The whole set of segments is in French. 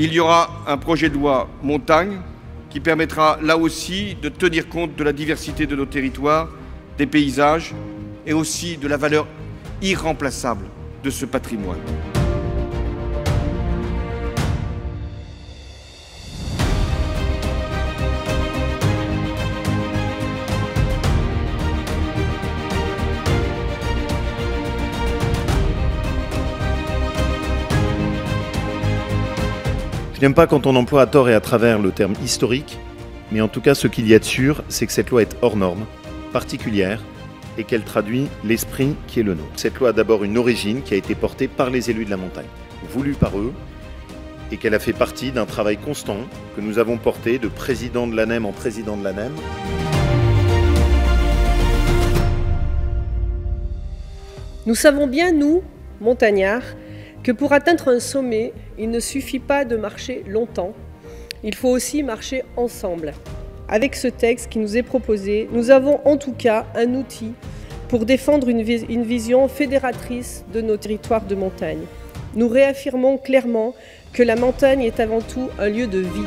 Il y aura un projet de loi montagne qui permettra là aussi de tenir compte de la diversité de nos territoires, des paysages et aussi de la valeur irremplaçable de ce patrimoine. Je n'aime pas quand on emploie à tort et à travers le terme historique, mais en tout cas ce qu'il y a de sûr, c'est que cette loi est hors norme, particulière, et qu'elle traduit l'esprit qui est le nôtre. Cette loi a d'abord une origine qui a été portée par les élus de la montagne, voulue par eux, et qu'elle a fait partie d'un travail constant que nous avons porté de président de l'ANEM en président de l'ANEM. Nous savons bien, nous, montagnards, que pour atteindre un sommet, il ne suffit pas de marcher longtemps, il faut aussi marcher ensemble. Avec ce texte qui nous est proposé, nous avons en tout cas un outil pour défendre une vision fédératrice de nos territoires de montagne. Nous réaffirmons clairement que la montagne est avant tout un lieu de vie.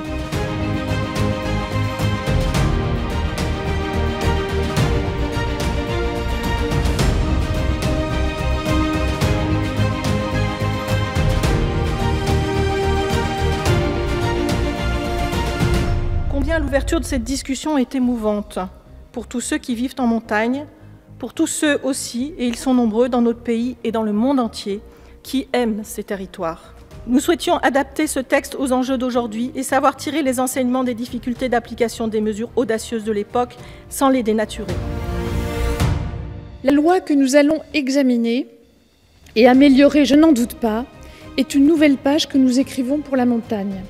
Combien l'ouverture de cette discussion est émouvante pour tous ceux qui vivent en montagne, pour tous ceux aussi, et ils sont nombreux dans notre pays et dans le monde entier, qui aiment ces territoires. Nous souhaitions adapter ce texte aux enjeux d'aujourd'hui et savoir tirer les enseignements des difficultés d'application des mesures audacieuses de l'époque sans les dénaturer. La loi que nous allons examiner et améliorer, je n'en doute pas, est une nouvelle page que nous écrivons pour la montagne.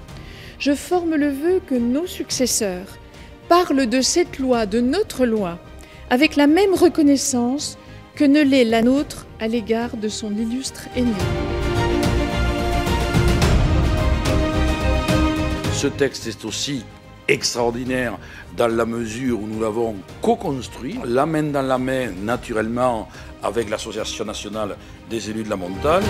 Je forme le vœu que nos successeurs parlent de cette loi, de notre loi, avec la même reconnaissance que ne l'est la nôtre à l'égard de son illustre aîné. Ce texte est aussi extraordinaire dans la mesure où nous l'avons co-construit, la main dans la main, naturellement, avec l'Association nationale des élus de la montagne.